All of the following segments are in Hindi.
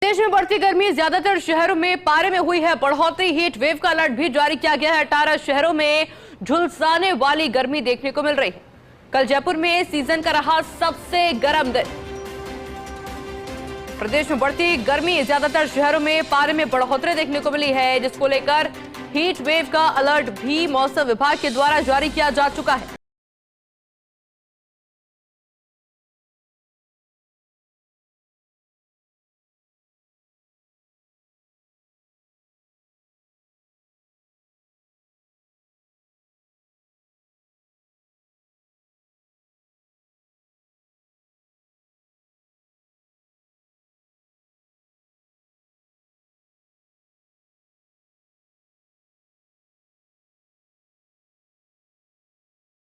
प्रदेश में बढ़ती गर्मी, ज्यादातर शहरों में पारे में हुई है बढ़ोतरी। हीट वेव का अलर्ट भी जारी किया गया है। 18 शहरों में झुलसाने वाली गर्मी देखने को मिल रही है। कल जयपुर में सीजन का रहा सबसे गर्म दिन। प्रदेश में बढ़ती गर्मी, ज्यादातर शहरों में पारे में बढ़ोतरी देखने को मिली है, जिसको लेकर हीट वेव का अलर्ट भी मौसम विभाग के द्वारा जारी किया जा चुका है।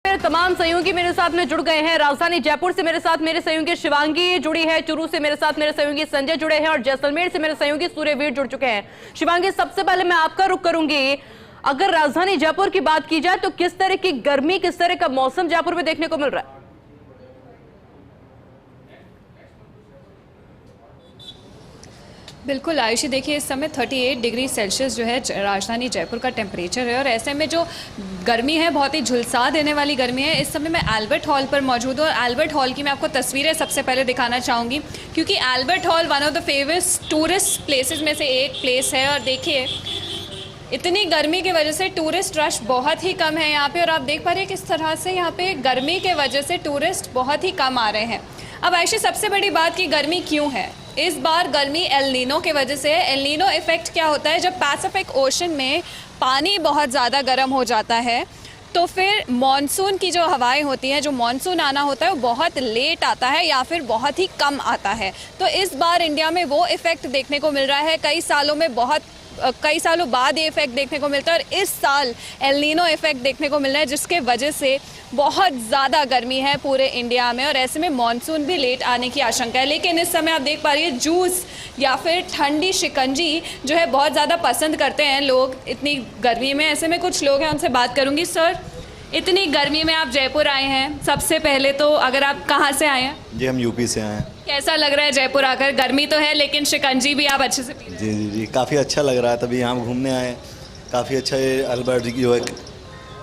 तमाम सहयोगी मेरे साथ में जुड़ गए हैं। राजधानी जयपुर से मेरे साथ मेरे सहयोगी शिवांगी जुड़ी है, चुरू से मेरे साथ मेरे सहयोगी संजय जुड़े हैं और जैसलमेर से मेरे सहयोगी सूर्यवीर जुड़ चुके हैं। शिवांगी, सबसे पहले मैं आपका रुख करूंगी। अगर राजधानी जयपुर की बात की जाए तो किस तरह की गर्मी, किस तरह का मौसम जयपुर में देखने को मिल रहा है? बिल्कुल आयुषी, देखिए इस समय 38 डिग्री सेल्सियस जो है राजधानी जयपुर का टेम्परेचर है और ऐसे में जो गर्मी है बहुत ही झुलसा देने वाली गर्मी है। इस समय मैं एल्बर्ट हॉल पर मौजूद हूँ और एल्बर्ट हॉल की मैं आपको तस्वीरें सबसे पहले दिखाना चाहूँगी, क्योंकि Albert hall one of the famous tourist places में से एक प्लेस है। और देखिए इतनी गर्मी की वजह से टूरिस्ट रश बहुत ही कम है यहाँ पे, और आप देख पा रहे हैं किस तरह से यहाँ पे गर्मी के वजह से टूरिस्ट बहुत ही कम आ रहे हैं। अब आयुषी, सबसे बड़ी बात कि गर्मी क्यों है? इस बार गर्मी एल नीनो की वजह से है। एल नीनो इफेक्ट क्या होता है? जब पैसिफिक ओशन में पानी बहुत ज़्यादा गर्म हो जाता है तो फिर मॉनसून की जो हवाएं होती हैं, जो मॉनसून आना होता है वो बहुत लेट आता है या फिर बहुत ही कम आता है। तो इस बार इंडिया में वो इफ़ेक्ट देखने को मिल रहा है। कई सालों बाद ये इफेक्ट देखने को मिलता है और इस साल एल नीनो इफेक्ट देखने को मिल रहा है, जिसके वजह से बहुत ज़्यादा गर्मी है पूरे इंडिया में और ऐसे में मॉनसून भी लेट आने की आशंका है। लेकिन इस समय आप देख पा रही है जूस या फिर ठंडी शिकंजी जो है बहुत ज़्यादा पसंद करते हैं लोग इतनी गर्मी में। ऐसे में कुछ लोग हैं, उनसे बात करूँगी। सर, इतनी गर्मी में आप जयपुर आए हैं, सबसे पहले तो अगर आप कहाँ से आए हैं? जी, हम यूपी से आए हैं। कैसा लग रहा है जयपुर आकर? गर्मी तो है लेकिन शिकंजी भी आप अच्छे से पी रहे हैं। जी जी जी, काफ़ी अच्छा लग रहा है। तभी यहाँ घूमने आए, काफ़ी अच्छा। ये अल्बर्ट जो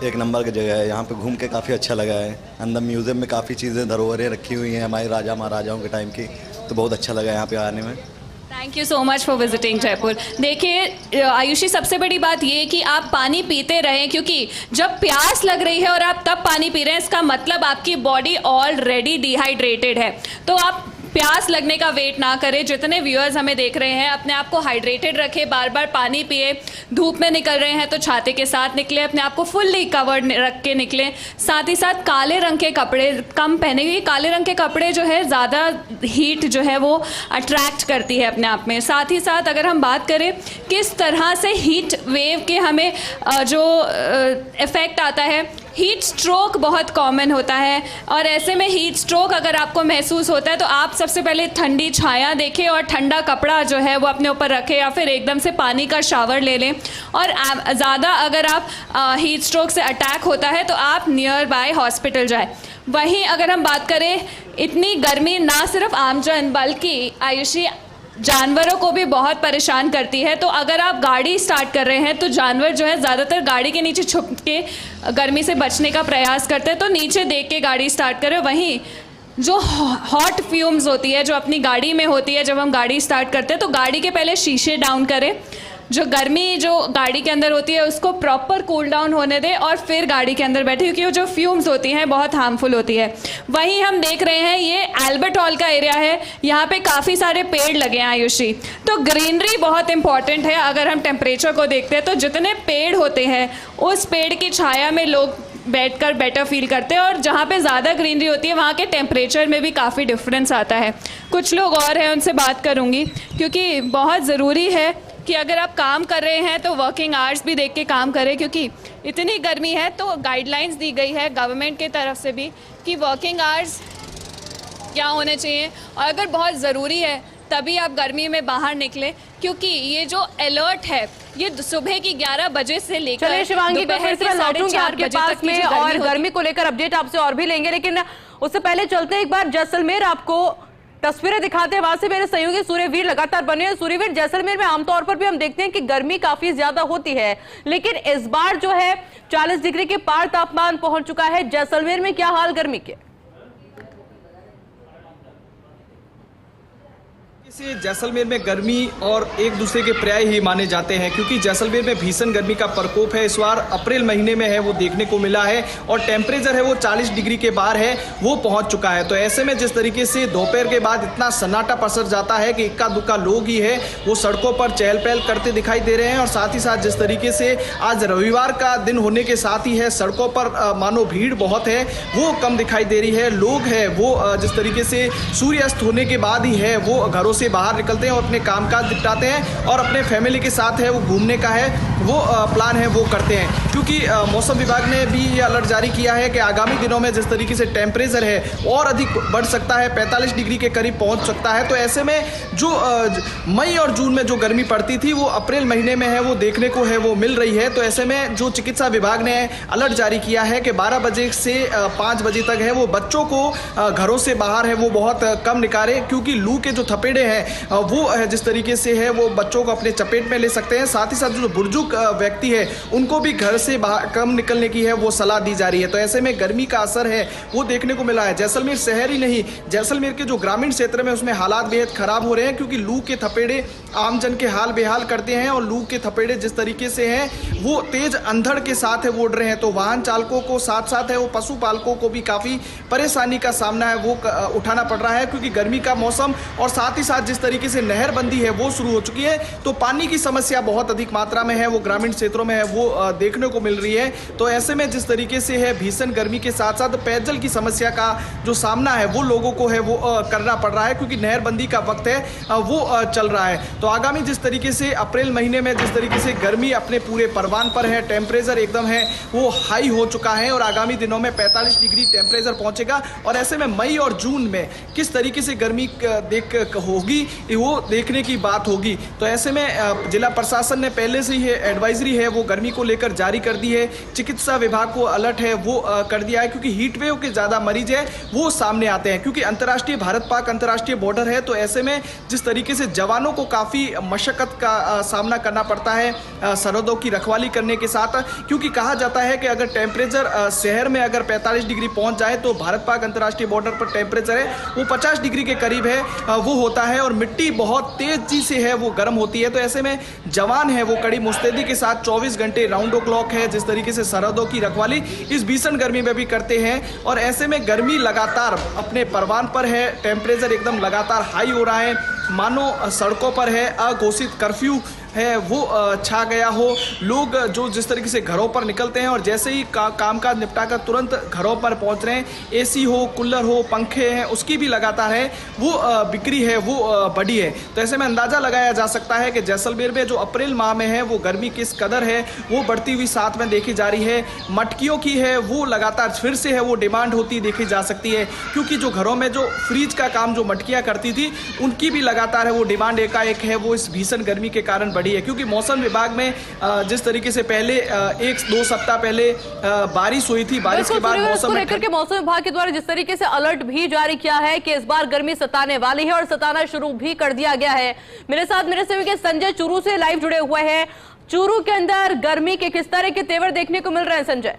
एक नंबर की जगह है, यहाँ पे घूम के काफ़ी अच्छा लगा है। अंदर म्यूज़ियम में काफ़ी चीज़ें, धरोहरें रखी हुई हैं हमारे राजा महाराजाओं के टाइम की, तो बहुत अच्छा लगा यहाँ पे आने में। Thank you so much for visiting Jaipur. देखिए आयुषी, सबसे बड़ी बात ये कि आप पानी पीते रहें, क्योंकि जब प्यास लग रही है और आप तब पानी पी रहे हैं, इसका मतलब आपकी बॉडी ऑलरेडी डिहाइड्रेटेड है। तो आप प्यास लगने का वेट ना करें। जितने व्यूअर्स हमें देख रहे हैं, अपने आप को हाइड्रेटेड रखें, बार बार पानी पिए। धूप में निकल रहे हैं तो छाते के साथ निकले, अपने आप को फुल्ली कवर्ड रख के निकलें। साथ ही साथ काले रंग के कपड़े कम पहने, क्योंकि काले रंग के कपड़े जो है ज़्यादा हीट जो है वो अट्रैक्ट करती है अपने आप में। साथ ही साथ अगर हम बात करें किस तरह से हीट वेव के हमें जो इफ़ेक्ट आता है, हीट स्ट्रोक बहुत कॉमन होता है और ऐसे में हीट स्ट्रोक अगर आपको महसूस होता है तो आप सबसे पहले ठंडी छाया देखें और ठंडा कपड़ा जो है वो अपने ऊपर रखें या फिर एकदम से पानी का शावर ले लें। और ज़्यादा अगर आप हीट स्ट्रोक से अटैक होता है तो आप नियर बाय हॉस्पिटल जाएं। वहीं अगर हम बात करें, इतनी गर्मी ना सिर्फ आमजन बल्कि आयुषी जानवरों को भी बहुत परेशान करती है। तो अगर आप गाड़ी स्टार्ट कर रहे हैं तो जानवर जो है ज़्यादातर गाड़ी के नीचे छुप के गर्मी से बचने का प्रयास करते हैं, तो नीचे देख के गाड़ी स्टार्ट करें। वहीं जो हॉट फ्यूम्स होती है जो अपनी गाड़ी में होती है, जब हम गाड़ी स्टार्ट करते हैं तो गाड़ी के पहले शीशे डाउन करें। जो गर्मी जो गाड़ी के अंदर होती है उसको प्रॉपर कूल डाउन होने दें और फिर गाड़ी के अंदर बैठे, क्योंकि वो जो फ्यूम्स होती हैं बहुत हार्मफुल होती है। वहीं हम देख रहे हैं ये एल्बर्ट हॉल का एरिया है, यहाँ पे काफ़ी सारे पेड़ लगे हैं आयुषी। तो ग्रीनरी बहुत इंपॉर्टेंट है। अगर हम टेम्परेचर को देखते हैं तो जितने पेड़ होते हैं उस पेड़ की छाया में लोग बैठकर बेटर फील करते हैं और जहाँ पे ज़्यादा ग्रीनरी होती है वहाँ के टेम्परेचर में भी काफ़ी डिफरेंस आता है। कुछ लोग और हैं, उनसे बात करूँगी, क्योंकि बहुत ज़रूरी है कि अगर आप काम कर रहे हैं तो वर्किंग आवर्स भी देख के काम करें, क्योंकि इतनी गर्मी है। तो गाइडलाइंस दी गई है गवर्नमेंट की तरफ से भी कि वर्किंग आवर्स क्या होने चाहिए और अगर बहुत ज़रूरी है तभी आप गर्मी में बाहर निकलें, क्योंकि ये जो अलर्ट है ये सुबह की 11 बजे से लेकर चलिए शिवांगी, दोपहर के 4:30 बजे तक में और गर्मी को लेकर अपडेट आपसे और भी लेंगे, लेकिन उससे पहले चलते एक बार जैसलमेर। आपको तस्वीरें दिखाते हैं वहां से मेरे सहयोगी सूर्यवीर लगातार बने हैं। सूर्यवीर, जैसलमेर में आमतौर पर भी हम देखते हैं कि गर्मी काफी ज्यादा होती है, लेकिन इस बार जो है 40 डिग्री के पार तापमान पहुंच चुका है। जैसलमेर में क्या हाल गर्मी के? जैसलमेर में गर्मी और एक दूसरे के पर्याय ही माने जाते हैं, क्योंकि जैसलमेर में भीषण गर्मी का प्रकोप है। इस बार अप्रैल महीने में है वो देखने को मिला है और टेम्परेचर है वो 40 डिग्री के बाहर है वो पहुंच चुका है। तो ऐसे में जिस तरीके से दोपहर के बाद इतना सन्नाटा पसर जाता है कि इक्का दुक्का लोग ही है वो सड़कों पर चहल पहल करते दिखाई दे रहे हैं। और साथ ही साथ जिस तरीके से आज रविवार का दिन होने के साथ ही है सड़कों पर मानो भीड़ बहुत है वो कम दिखाई दे रही है। लोग है वो जिस तरीके से सूर्यास्त होने के बाद ही है वो घरों से बाहर निकलते हैं और अपने कामकाज निपटाते हैं और अपने फैमिली के साथ है वो घूमने का है वो प्लान है वो करते हैं। क्योंकि मौसम विभाग ने भी ये अलर्ट जारी किया है कि आगामी दिनों में जिस तरीके से टेम्परेचर है और अधिक बढ़ सकता है, 45 डिग्री के करीब पहुंच सकता है। तो ऐसे में जो मई और जून में जो गर्मी पड़ती थी वो अप्रैल महीने में है वो देखने को है वो मिल रही है। तो ऐसे में जो चिकित्सा विभाग ने अलर्ट जारी किया है कि 12 बजे से 5 बजे तक है वो बच्चों को घरों से बाहर है वो बहुत कम निकाले, क्योंकि लू के जो थपेड़े हैं वो जिस तरीके से है वो बच्चों को अपने चपेट में ले सकते हैं। साथ ही साथ जो बुजुर्ग व्यक्ति है उनको भी घर से बाहर कम निकलने की है वो सलाह दी जा रही है। तो ऐसे में गर्मी का असर है वो देखने को मिला है। जैसलमेर शहर ही नहीं, जैसलमेर के जो ग्रामीण क्षेत्र में उसमें हालात बेहद खराब हो रहे हैं, क्योंकि लू के थपेड़े आमजन के हाल बेहाल करते हैं और लू के थपेड़े जिस तरीके से हैं वो तेज अंधड़ के साथ है वो उड़ रहे हैं। तो वाहन चालकों को साथ साथ है वो पशुपालकों को भी काफ़ी परेशानी का सामना है वो उठाना पड़ रहा है, क्योंकि गर्मी का मौसम और साथ ही साथ जिस तरीके से नहरबंदी है वो शुरू हो चुकी है। तो पानी की समस्या बहुत अधिक मात्रा में है वो ग्रामीण क्षेत्रों में है वो देखने को मिल रही है। तो ऐसे में जिस तरीके से है भीषण गर्मी के साथ साथ पेयजल की समस्या का जो सामना है वो लोगों को है वो करना पड़ रहा है, क्योंकि नहरबंदी का वक्त है वो चल रहा है। तो आगामी जिस तरीके से अप्रैल महीने में जिस तरीके से गर्मी अपने पूरे परवान पर है, टेम्परेचर एकदम है वो हाई हो चुका है और आगामी दिनों में 45 डिग्री टेम्परेचर पहुंचेगा। और ऐसे में मई और जून में किस तरीके से गर्मी देख होगी वो देखने की बात होगी। तो ऐसे में जिला प्रशासन ने पहले से ही एडवाइजरी है वो गर्मी को लेकर जारी कर दी है। चिकित्सा विभाग को अलर्ट है वो कर दिया है, क्योंकि हीट वेव के ज़्यादा मरीज है वो सामने आते हैं, क्योंकि अंतर्राष्ट्रीय भारत पाक अंतर्राष्ट्रीय बॉर्डर है। तो ऐसे में जिस तरीके से जवानों को काफ़ी मशक्कत का सामना करना पड़ता है सरहदों की रखवाली करने के साथ, क्योंकि कहा जाता है कि अगर टेम्परेचर शहर में अगर 45 डिग्री पहुंच जाए तो भारत पाक अंतर्राष्ट्रीय बॉर्डर पर टेम्परेचर है वो 50 डिग्री के करीब है वो होता है और मिट्टी बहुत तेजी से है वो गर्म होती है। तो ऐसे में जवान है वो कड़ी मुस्तैदी के साथ 24 घंटे राउंड द क्लॉक है जिस तरीके से सरहदों की रखवाली इस भीषण गर्मी में भी करते हैं। और ऐसे में गर्मी लगातार अपने परवान पर है, टेम्परेचर एकदम लगातार हाई हो रहा है, मानो सड़कों पर है अघोषित कर्फ्यू है वो छा गया हो। लोग जो जिस तरीके से घरों पर निकलते हैं और जैसे ही कामकाज निपटाकर तुरंत घरों पर पहुंच रहे हैं, एसी हो, कूलर हो, पंखे हैं, उसकी भी लगातार है वो बिक्री है वो बढ़ी है। तो ऐसे में अंदाज़ा लगाया जा सकता है कि जैसलमेर में जो अप्रैल माह में है वो गर्मी किस कदर है वो बढ़ती हुई साथ में देखी जा रही है। मटकियों की है वो लगातार फिर से है वो डिमांड होती देखी जा सकती है, क्योंकि जो घरों में जो फ्रिज का काम जो मटकियाँ करती थी उनकी भी लगातार है वो डिमांड एकाएक है वो इस भीषण गर्मी के कारण बढ़ी है। क्योंकि मौसम विभाग में जिस तरीके से पहले 1-2 सप्ताह पहले बारिश हुई थी, बारिश के बाद मौसम लेकर के मौसम विभाग के द्वारा जिस तरीके से अलर्ट भी जारी किया है कि इस बार गर्मी सताने वाली है और सताना शुरू भी कर दिया गया है। मेरे साथ मेरे सहयोगी संजय चूरू से लाइव जुड़े हुए हैं। चूरू के अंदर गर्मी के किस तरह के तेवर देखने को मिल रहे हैं संजय?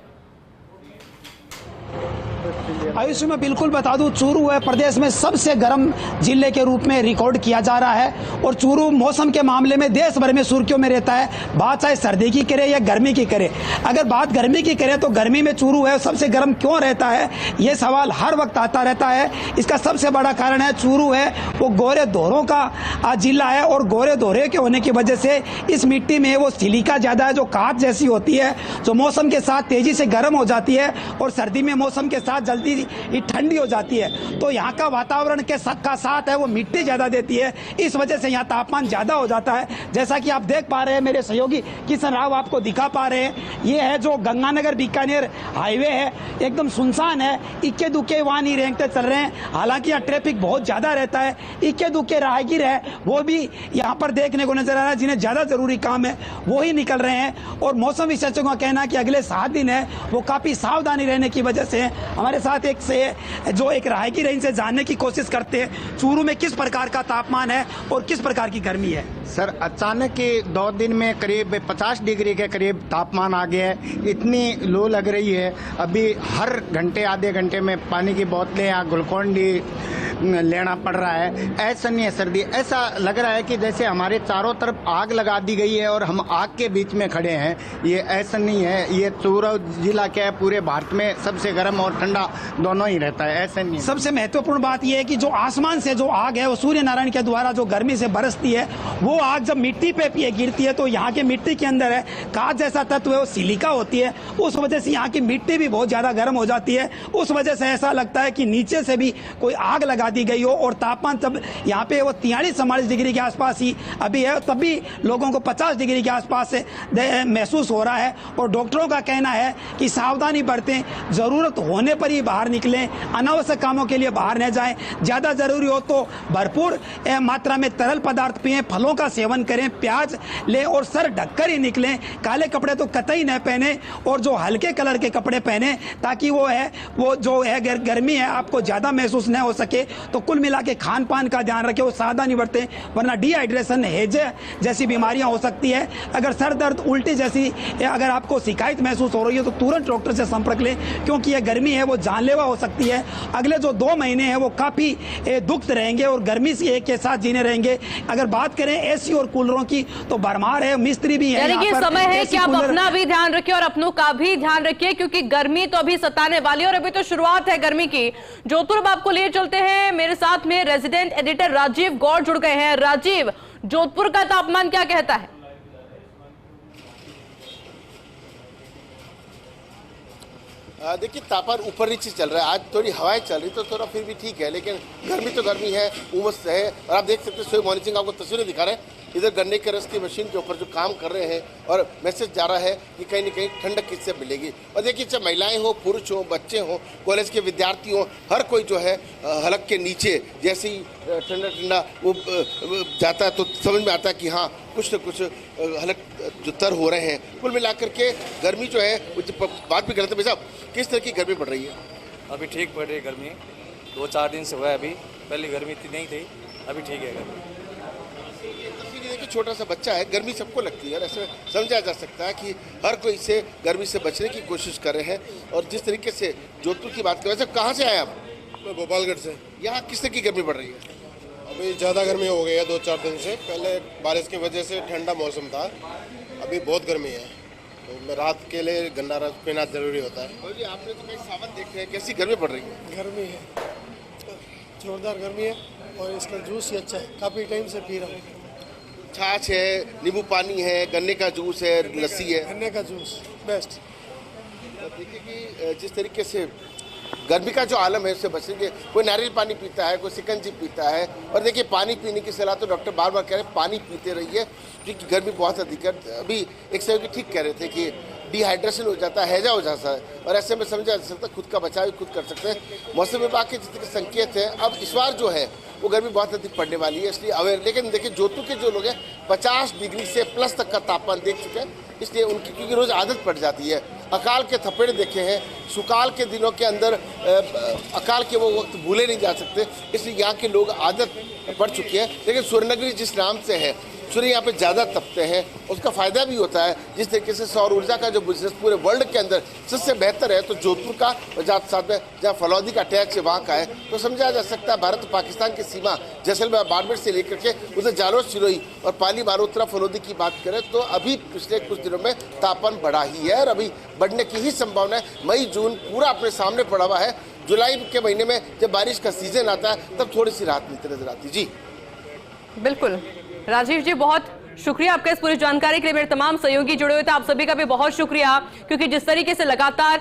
आयुषी में बिल्कुल बता दूं, चूरू है प्रदेश में सबसे गर्म जिले के रूप में रिकॉर्ड किया जा रहा है और चूरू मौसम के मामले में देश भर में सुर्खियों में रहता है। बात चाहे सर्दी की करे या गर्मी की करे, अगर बात गर्मी की करे तो गर्मी में चूरू है सबसे गर्म क्यों रहता है, ये सवाल हर वक्त आता रहता है। इसका सबसे बड़ा कारण है चूरू है वो गोरे दोहरों का जिला है और गोरे दोहरे के होने की वजह से इस मिट्टी में वो सिलिका ज़्यादा है जो कांच जैसी होती है, जो मौसम के साथ तेजी से गर्म हो जाती है और सर्दी में मौसम के साथ जल्दी ठंडी हो जाती है। तो यहाँ का वातावरण के साथ है वो मिट्टी ज़्यादा देती है, इस वजह से यहाँ तापमान ज़्यादा हो जाता है। जैसा कि आप देख पा रहे हैं, मेरे सहयोगी किशन राव आपको दिखा पा रहे हैं, ये है जो गंगानगर बीकानेर हाईवे है, एकदम सुनसान है, इक्के दुक्के वाहन ही रेंगते चल रहे हैं। हालांकि यहाँ ट्रैफिक बहुत ज़्यादा रहता है, इक्के दुक्के राहगीर है वो भी यहाँ पर देखने को नजर आ रहा है, जिन्हें ज़्यादा ज़रूरी काम है वो ही निकल रहे हैं। और मौसम विशेषज्ञों का कहना है कि अगले 7 दिन है वो काफ़ी सावधानी रहने की वजह से। हमारे साथ एक एक से जो एक राहगीर है इनसे जानने की कोशिश करते हैं चूरू में किस प्रकार का तापमान है और किस प्रकार की गर्मी है। सर, अचानक ही 2 दिन में करीब 50 डिग्री के करीब तापमान आ गया है। इतनी लो लग रही है। अभी हर घंटे आधे घंटे में पानी की बोतलें या ग्लूकोन डी लेना पड़ रहा है। ऐसा नहीं है सर्दी, ऐसा लग रहा है कि जैसे हमारे चारों तरफ आग लगा दी गई है और हम आग के बीच में खड़े हैं। ये ऐसा नहीं है। ये चूरू जिला क्या है, पूरे भारत में सबसे गर्म और ठंडा दोनों ही रहता है। ऐसा नहीं है। सबसे महत्वपूर्ण बात यह है कि जो आसमान से जो आग है वो सूर्य नारायण के द्वारा जो गर्मी से बरसती है, वो आग जब मिट्टी पे गिरती है तो यहाँ के मिट्टी के अंदर है कांच जैसा तत्व है, वो सिलिका होती है। उस वजह से यहाँ की मिट्टी भी बहुत ज्यादा गर्म हो जाती है। उस वजह से ऐसा लगता है कि नीचे से भी कोई आग लगा दी गई हो। और तापमान तब यहाँ पे वो 43-44 डिग्री के आसपास ही अभी है, तब भी लोगों को 50 डिग्री के आसपास से महसूस हो रहा है। और डॉक्टरों का कहना है कि सावधानी बरतें, जरूरत होने पर ही बाहर निकलें, अनावश्यक कामों के लिए बाहर न जाएं। ज्यादा जरूरी हो तो भरपूर मात्रा में तरल पदार्थ पिएं, फलों का सेवन करें, प्याज लें और सर ढककर ही निकलें। काले कपड़े तो कतई न पहने और जो हल्के कलर के कपड़े पहने ताकि वो जो है गर्मी है आपको ज्यादा महसूस न हो सके। तो कुल मिला के खान पान का ध्यान रखें और सावधानी बरतें, वरना डिहाइड्रेशन, हेजे जैसी बीमारियां हो सकती है। अगर सर दर्द, उल्टी जैसी अगर आपको शिकायत महसूस हो रही है तो तुरंत डॉक्टर से संपर्क लें, क्योंकि यह गर्मी है वो जानलेवा हो सकती है। अगले जो 2 महीने हैं वो काफी दुखद रहेंगे और गर्मी से एक के साथ जीने रहेंगे। अगर बात करें एसी और कूलरों की तो भरमार है, मिस्त्री भी है। यानी कि समय है कि आप अपना भी ध्यान रखिए और अपनों का भी ध्यान रखिए, क्योंकि गर्मी तो अभी सताने वाली है और अभी तो शुरुआत है गर्मी की। जोधपुर अब आपको ले चलते हैं, मेरे साथ में रेजिडेंट एडिटर राजीव गौड़ जुड़ गए हैं। राजीव, जोधपुर का तापमान क्या कहता है? देखिए, तापमान ऊपर नीचे चल रहा है। आज थोड़ी हवाएं चल रही तो थोड़ा फिर भी ठीक है, लेकिन गर्मी तो गर्मी है, उमस है। और आप देख सकते हैं, सुबह मॉर्निंग आपको तस्वीरें दिखा रहे हैं। इधर गन्ने के रस की मशीन के ऊपर जो काम कर रहे हैं और मैसेज जा रहा है कि कहीं ना कहीं ठंडक किससे मिलेगी। और देखिए, चाहे महिलाएं हो, पुरुष हो, बच्चे हो, कॉलेज के विद्यार्थी हो, हर कोई जो है हलक के नीचे जैसे ही ठंडा ठंडा वो जाता है तो समझ में आता है कि हाँ कुछ न कुछ हलक जो तर हो रहे हैं। कुल मिलाकर के गर्मी जो है, बात भी गलत है भाई साहब, किस तरह की गर्मी पड़ रही है? अभी ठीक पड़ रही है गर्मी, 2-4 दिन से हुआ है। अभी पहले गर्मी इतनी नहीं थी, अभी ठीक है गर्मी। देखिए, छोटा सा बच्चा है, गर्मी सबको लगती है, ऐसे समझा जा सकता है कि हर कोई इसे गर्मी से बचने की कोशिश कर रहे हैं। और जिस तरीके से जोधपुर की बात करें, वैसे कहाँ से आए आप? मैं भोपालगढ़ से। यहाँ किस तरह की गर्मी पड़ रही है? अभी ज़्यादा गर्मी हो गई है 2-4 दिन से। पहले बारिश की वजह से ठंडा मौसम था, अभी बहुत गर्मी है। तो रात के लिए गन्ना रस पीना जरूरी होता है। जी, आपने तो कई सावन देखे हैं, कैसी गर्मी पड़ रही है? गर्मी है, जोरदार गर्मी है और इसका जूस ही अच्छा है, काफ़ी टाइम से पी रहा हूँ। छाछ है, नींबू पानी है, गन्ने का जूस है, लस्सी है। गन्ने का जूस बेस्ट। तो देखिए कि जिस तरीके से गर्मी का जो आलम है उससे बचने के, कोई नारियल पानी पीता है, कोई शिकंजी पीता है। और देखिए, पानी पीने की सलाह तो डॉक्टर बार बार कह रहे हैं पानी पीते रहिए, क्योंकि गर्मी बहुत अधिक है। अभी एक सहयोगी ठीक कह रहे थे कि डिहाइड्रेशन हो जाता है, हैजा हो जाता है, और ऐसे में समझा जा सकता है खुद का बचाव खुद कर सकते हैं। मौसम विभाग के जितने संकेत हैं, अब इस बार जो है वो गर्मी बहुत अधिक पड़ने वाली है, इसलिए अवेयर। लेकिन देखिए, जोधपुर के जो लोग हैं 50 डिग्री से प्लस तक का तापमान देख चुके हैं, इसलिए उनकी क्योंकि रोज़ आदत पड़ जाती है। अकाल के थपेड़े देखे हैं, सुकाल के दिनों के अंदर अकाल के वो वक्त भूले नहीं जा सकते, इसलिए यहाँ के लोग आदत पड़ चुकी है। लेकिन सूर्यनगरी जिस नाम से है, सूर्य यहाँ पे ज़्यादा तपते हैं, उसका फ़ायदा भी होता है। जिस तरीके से सौर ऊर्जा का जो बिजनेस पूरे वर्ल्ड के अंदर सबसे बेहतर है, तो जोधपुर का और साथ में जहाँ फलौदी का अटैच है वहाँ का है, तो समझा जा सकता है भारत और पाकिस्तान की सीमा जैसलमेर बाड़मेर से लेकर के उधर जालोर, सिरोही और पाली बारोतरा फलौदी की बात करें तो अभी पिछले कुछ दिनों में तापमान बढ़ा ही है और अभी बढ़ने की ही संभावना है। मई जून पूरा अपने सामने पड़ा हुआ है। जुलाई के महीने में जब बारिश का सीजन आता है तब थोड़ी सी राहत मिलती नजर आती। जी बिल्कुल राजीव जी, बहुत शुक्रिया आपका इस पूरी जानकारी के लिए। मेरे तमाम सहयोगी जुड़े हुए थे, आप सभी का भी बहुत शुक्रिया, क्योंकि जिस तरीके से लगातार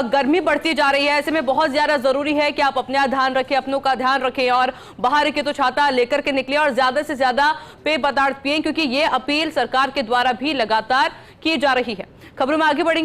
गर्मी बढ़ती जा रही है, ऐसे में बहुत ज्यादा जरूरी है कि आप अपना ध्यान रखें, अपनों का ध्यान रखें और बाहर के तो छाता लेकर के निकले और ज्यादा से ज्यादा पेय पदार्थ पिएं, क्योंकि ये अपील सरकार के द्वारा भी लगातार की जा रही है। खबरों में आगे बढ़ेंगे।